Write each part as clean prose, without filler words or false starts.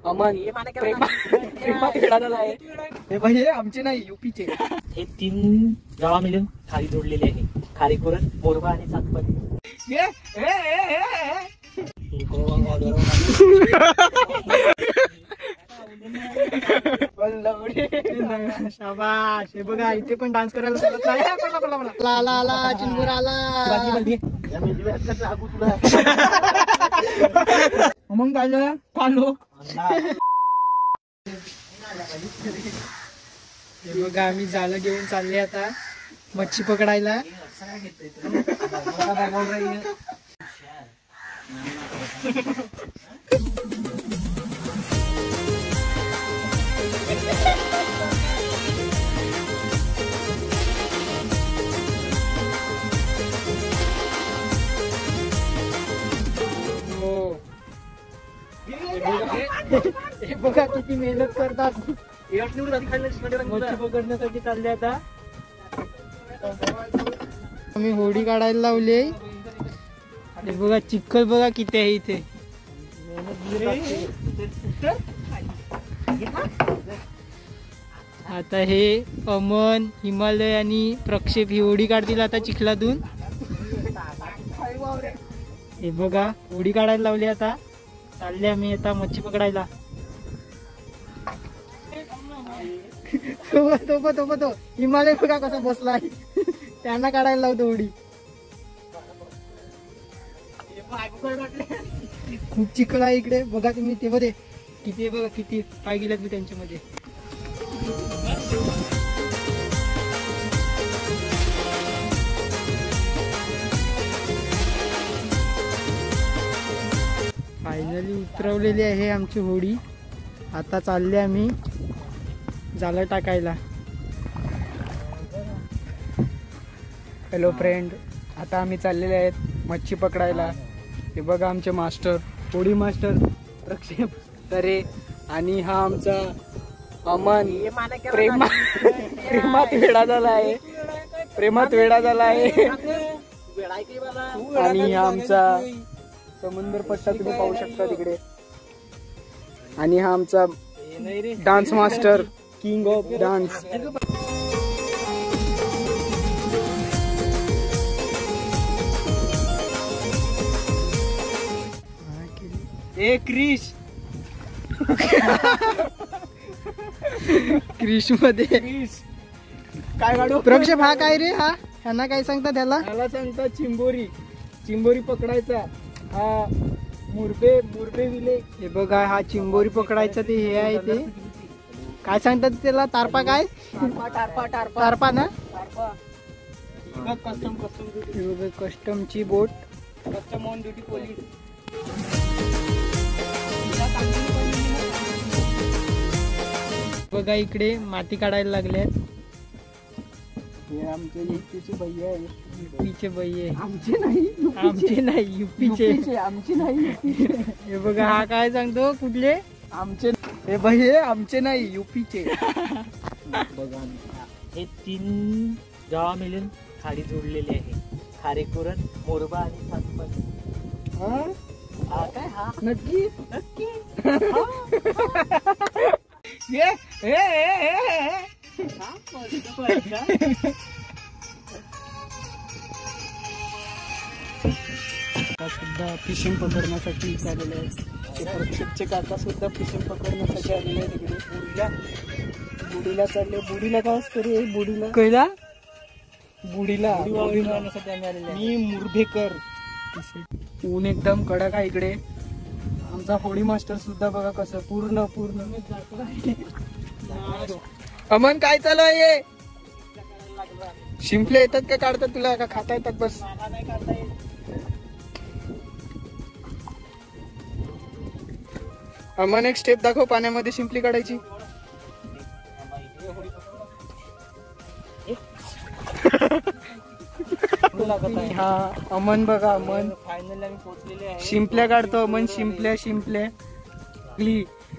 अमन प्रेमात वेडा झाला आहे. हे भाई हे आमचे नाही युपीचे. हे 3 गावा मिळून खाली जोडलेले आहे. खारीकुरण, मोरबा आणि सातपाटी. शाबाश. हे बघा इथे पण डान्स करायला चालत नाही. आला चिंबूर आला. मग काय झालं कालो. हे बघा आम्ही जाळं घेऊन चालले आता मच्छी पकडायला. हे बघा किती मेहनत करतात. मच्छी पकडण्यासाठी चालले आता. आम्ही होडी काढायला लावली. हे बघा चिखल बघा किती आहे इथे. आता हे अमन, हिमालय आणि प्रक्षेप ही होडी काढतील आता चिखलातून. हे बघा होडी काढायला लावली. आता चालले आम्ही आता मच्छी पकडायला. तो हिमालय बघा कसा बसलाय. त्यांना काढायला लावतो होडी. खूप चिखल आहे इकडे बघा तुम्ही. ते मध्ये किती बघा किती पाय गेल्यात मी त्यांच्यामध्ये. फायनली उतरवलेली आहे आमची होडी. आता चालले आम्ही जाळं टाकायला. हॅलो फ्रेंड, आता आम्ही चाललेले आहेत मच्छी पकडायला. हे बघा आमचे मास्टर, होडी मास्टर प्रक्षेप तरे आणि हा आमचा अमन प्रेमात वेडा झाला आहे. आणि हा आमचा समुद्र पट्टा तुम्ही पाहू शकता तिकडे. आणि हा आमचा dance master, king of dance. Krrish मध्ये काय काढू. प्रक्षेप हा काय रे. हा ह्यांना काय सांगतात. त्याला सांगतात चिंबोरी पकडायचा. हा मुरबे विले. हे बघा हा चिंबोरी पकडायचा. ते हे आहे ते काय सांगतात त्याला. तारपा काय. तारपा ना. कस्टमची boat. Custom on duty police. बघा इकडे माती काढायला लागल्यात. हे आमचे युपीचे भैया आहे. युपीचे भैया. आमचे नाही युपीचे. आमचे नाही. हे बघा हा काय सांगतो. कुठले आमचे. हे भैया आमचे नाही युपीचे. बघा हे 3 गावा मिळून खाली जोडलेले आहे. खारीकुरण, मोरबा आणि सातपाटी. हा काय. हा नक्की. सुद्धा फिशिंग पकडण्यासाठी आलेले आहेत. प्रक्षेपचे काका सुद्धा फिशिंग पकडण्यासाठी आलेले आहेत. तिकडे बुडीला चालले. बुडीला काय असतं रे. बुडीला कैला बुडीला मारण्यासाठी आम्ही आलेले. मी मुरभेकर. ऊन एकदम कडक आहे इकडे. आमचा होडी मास्टर सुद्धा बघा कसं पूर्ण. अमन काय चालू आहे. शिंपले येतात का काढतात तुला का खाता येतात. बस अमन एक स्टेप दाखव पाण्यामध्ये शिंपली काढायची. हा अमन बघा. अमन फायनल आम्ही पोहोचलेले आहे. शिंपल्या काढतो अमन. शिंपल्या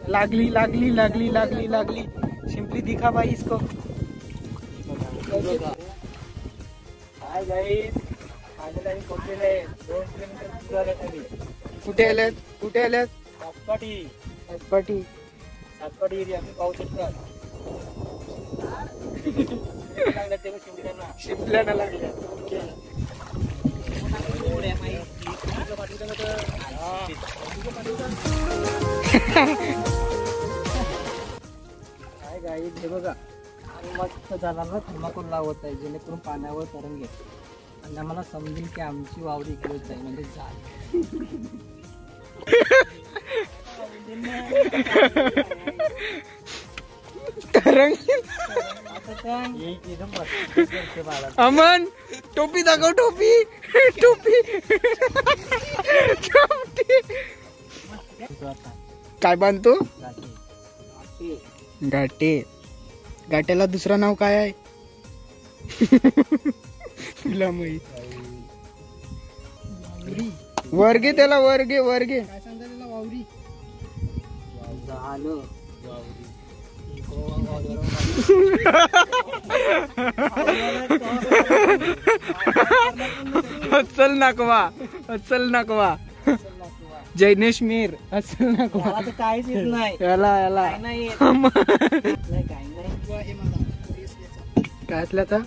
लागली. शिंपली दिखा भाई इसको. हाय गाईस, फायनल आम्ही पोहोचलेले आहे. 2 किलोमीटर. कुठे आल्यात. सातपाटी. सातपाडी एरिया मी पाहू शकतो. शिंपल्याला लागल्या. काय गाई हे बघा मस्त झाला ना थर्माकोल लावत आहे जेणेकरून पाण्यावर तरंग येते आणि आम्हाला समजेल की आमची वावरी इकडेच आहे म्हणजे अमन टोपी दाखव. टोपी टोपी काय बांधतो. गाठे. गाठ्याला दुसरं नाव काय आहे तुला माहित. वर्गे त्याला वर्गे वर्गे काय सांगता त्याला वावरी. अस्सल नाकवा. अस्सल नाकवा. जैनेश मीर. अस्सल नाकवा. काहीच येत नाही. याला याला नाही काय असल्याचा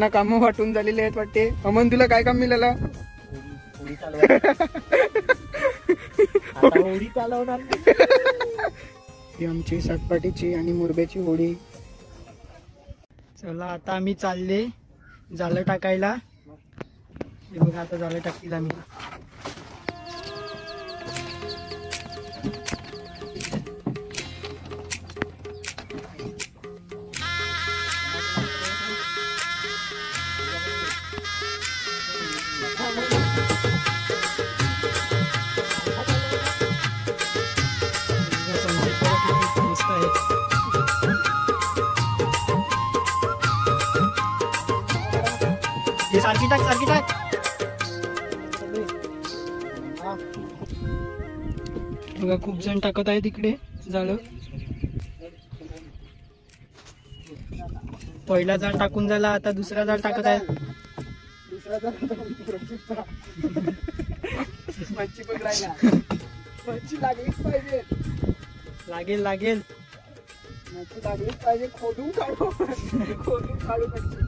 काम वाटून झालेले आहेत वाटते. अमन तुला काय काम मिळालं. होडी चालवणार. ही आमची सातपाटीची आणि मुरब्याची होडी. चला आता आम्ही चालले जाळं टाकायला. हे बघा आता जाळं टाकतील आम्ही. सारखी टाक सारखी टाक. बघा खूप जण टाकत आहे तिकडे जाळं. पहिला जाळ टाकून झाला आता दुसरा जाळ टाकत आहे. मच्छी पकडायला मच्छी लागलीच पाहिजे. लागेल लागेल मच्छी लागलीच पाहिजे. खोदून काढू खोदून काढू मच्छी.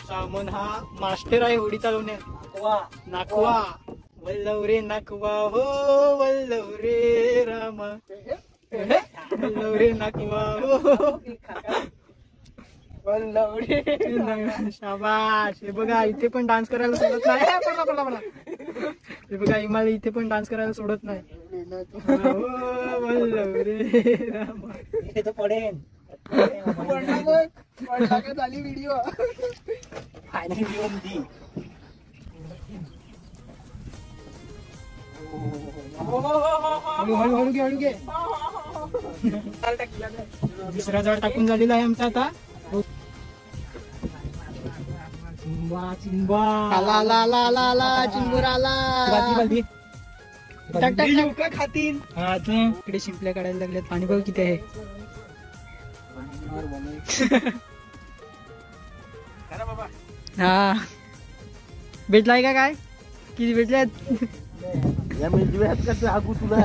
सामन हा मास्टर आहे होडी चालवण्यात. नाकवा नाकवा वल्लव रे नाकवा हो वल्लव रे राम वल्लव रे नाकवा हो वल्लव रे. शाबाश. हे बघा इथे पण डान्स करायला सोडत नाही. हे बघा हिमालय इथे पण डान्स करायला सोडत नाही. वल्लव रे राम. इथे तर पडेन. झाली व्हिडिओ फायनल व्हिडिओ हळू घे हळू घे. दुसरा झाड टाकून झालेला आहे आमचा आता. चिंबा चिंबा आला आला आला आला आला चिंबूर आला. टाक टाक टाक खातील. हा इकडे शिंपल्या काढायला लागल्यात. पाणी बघ किती आहे. हा भेटलाय का काय. किती भेटल्यात. या मेंदव्यात कसं आगू तुला.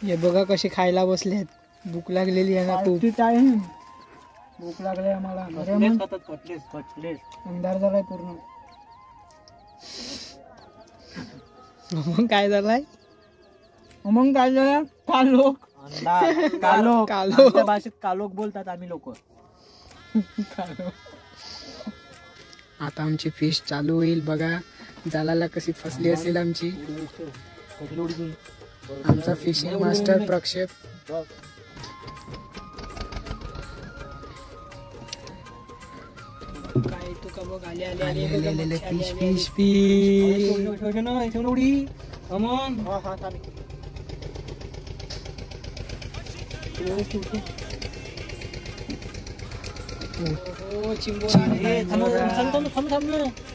हे बघा कसे खायला बसलेत. भूक लागलेली आहे ना खूप. भूक लागली आम्हाला. अंधार झालाय पूर्ण. मग काय झालाय. मग काय झालं. कालोख कालोख कालोख भाषेत कालोख बोलतात आम्ही लोक. आता आमची फिश चालू होईल. बघा जाळाला कशी फसली असेल आमची. आमचा फिशिंग मास्टर प्रक्षेप. काय तू का बघ आले आले आले फिश फिश फिश. अमन हो चिंबोरा आहे.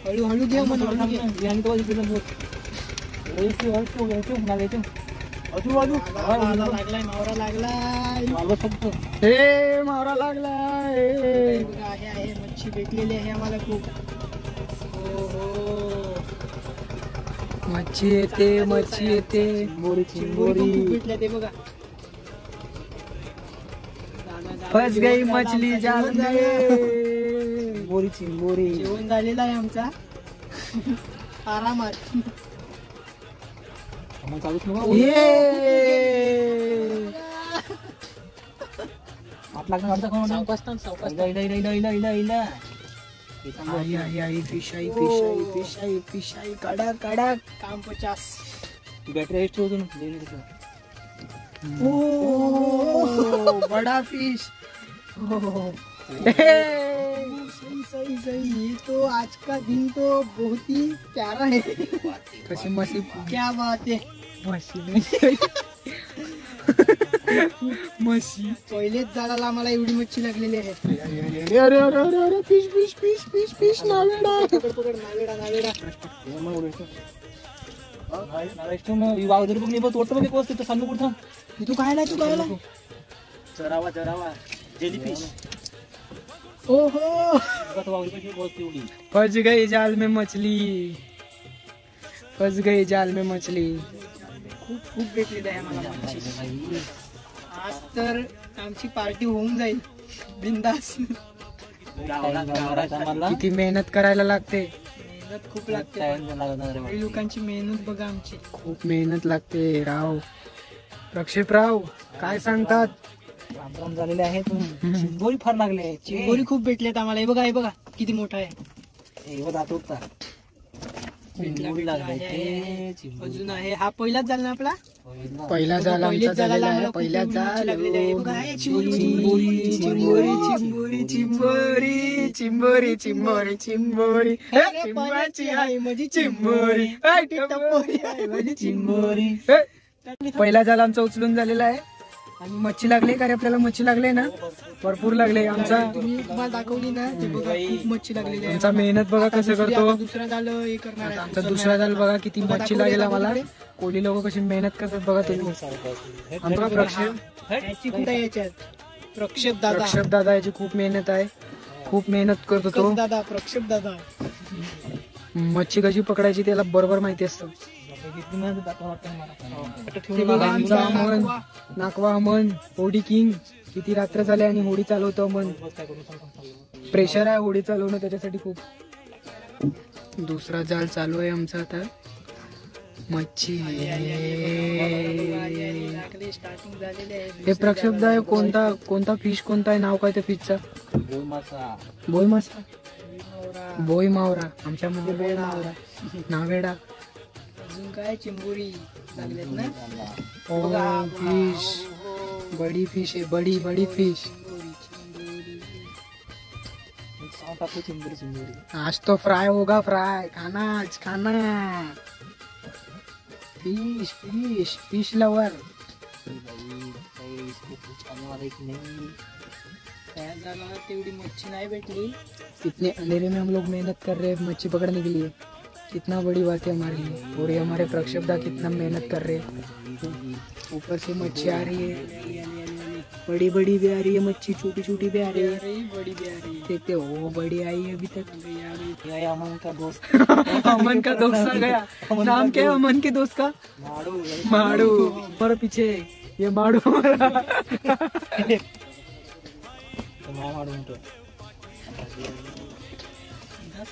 हळूहळू घे मन, हळू घे. लागलाय मावरा लागलाय. हे मावरा लागलाय. बघा, आहे मच्छी भेटलेली आहे आम्हाला खूप. मच्छी येते, मच्छी येते. चिंबोरी खूप भेटल्या ते बघा. फस गई मछली जाल में. चिंबोरी चिंबोरी जेवण झालेला आहे आमचा आरामात. ये फिश आई, फिश आई, फिश आई, फिश आई. कडक कडक. काम 50. बॅटरी ओ बड़ा फिश. सही सही सही. ये तो आज का दिन तो बहुत ही प्यारा है. कशी मसी. क्या बात है. मशी. पहिलेच जाळाला आम्हाला एवढी मच्छी लागलेली आहे. अरे अरे अरे अरे fish fish fish fish fish. नावेडा. पकड नावेडा नावेडा. तू काय तू काय जरावा जरावा जेलीफिश. ओहो फंस गई जाल में मछली. फंस गई जाल में मछली. खूप खूप भेटलेली आहे मला मच्छी. आज तर आमची पार्टी होऊन जाईल बिंदास. किती मेहनत करायला लागते. मेहनत खूप लागते. लोकांची मेहनत बघा आमची. खूप मेहनत लागते. राव प्रक्षेपराव काय सांगतात. रामराम झालेले आहेत. चिंबोरी फार लागले. चिंबोरी खूप भेटलेत आम्हाला. हे बघा, हे बघा किती मोठा आहे. अजून आहे. हा पहिलाच झाला ना आपला. पहिला झाला आमचा झालेला आहे. पहिला झाला. चिंबोरी चिंबोरी चिंबोरी चिंबोरी चिंबोरी चिंबोरी चिंबोरी. चिंबाची आई माझी चिंबोरी. चिंबोरी. पहिला झाला आमचा उचलून झालेला आहे. आणि मच्छी लागली का रे आपल्याला. मच्छी लागले ना भरपूर लागले. आमचा तुम्हाला दाखवली ना ते बघा खूप मच्छी लागलेली आहे. आमचा मेहनत बघा कसं करतो. दुसरा झालं हे करणार आहे. आमचा दुसरा झाला बघा किती मच्छी लागेल आम्हाला. कोली लोक कशी मेहनत करतात बघा तुम्ही. आमचा प्रक्षेप दादा. प्रक्षेप दादा याची खूप मेहनत आहे. खूप मेहनत करतो तो दादा. प्रक्षेप दादा मच्छी कशी पकडायची त्याला बरोबर माहिती असतं. आमचा अमन नाकवा अमन होडी किंग. किती रात्र झाले आणि होडी चालवतो अमन. प्रेशर आहे होडी चालवणं त्याच्यासाठी खूप. दुसरा जाल चालू आहे आमचा आता. मच्छी स्टार्टिंग झालेली आहे. हे प्रक्षेपदा आहे. कोणता कोणता फिश कोणता आहे. नाव काय त्या फिशचा. बोई मासा. बोई मावरा. आमच्यामध्ये बोई मावरा. नावेडा. अजून काय चिंबोरी लागलेत ना. फिश. बड़ी फिश है. बड़ी बड़ी फिश. आज तो फ्राई होगा. फ्राई खाना आज खाना. Fish fish fish lover. तेवढी मच्छी नहीं भेटली. इतने अंधेरे में हम लोग मेहनत कर रहे हैं मच्छी पकड़ने के लिए. कितना बड़ी बात है हमारे लिए. और ये हमारे प्रक्षेपदा कितना मेहनत कर रहे हैं. ऊपर से मच्छी आ रही है. बड़ी बड़ी भी आ रही है मच्छी. छोटी छोटी भी आ रही है. बड़ी भी आ रही है. देखते हो बड़ी आई है अभी तक. अमन का दोस्त. अमन का दोस्त आ गया. नाम क्या है अमन के दोस्त का. माड़ू. और पीछे ये माड़ू.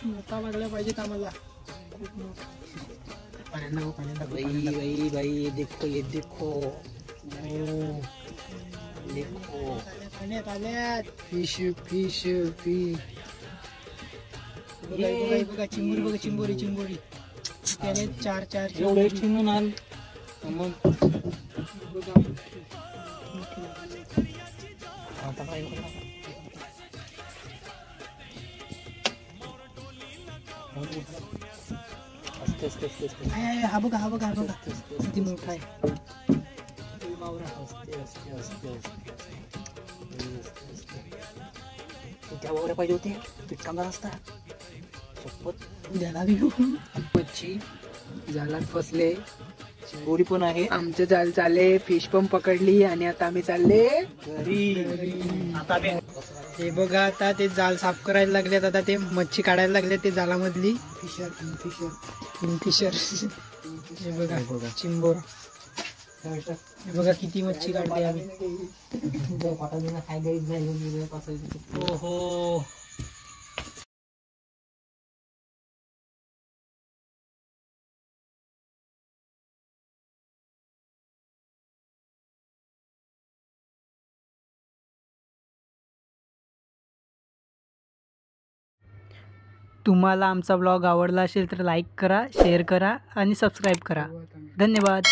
मोठा लागला पाहिजे आम्हाला. भाई देखो ये देखो. Fish fish fish. बघा चिंबोरी. बघा चिंबोरी चिंबोरी. त्याने चार चार हा बघा हा बघा हा बघा किती मोठा आहे. त्या वगैरे पाहिजे होते पीठ कामदार असता सोबत द्यायला घेऊ मच्छी जालात फसले बोरी पण आहे आमचे जाल चालले फिश पण पकडली आणि आता आम्ही चालले घरी आता हे बघा आता ते जाल साफ करायला लागलेत आता ते मच्छी काढायला लागले ते जालामधली किंगफिशर हे बघा चिंबोर हे बघा किती मच्छी काढली आम्ही ओहो तुम्हाला आमचा ब्लॉग आवडला असेल तर लाईक करा शेअर करा आणि सबस्क्राईब करा धन्यवाद.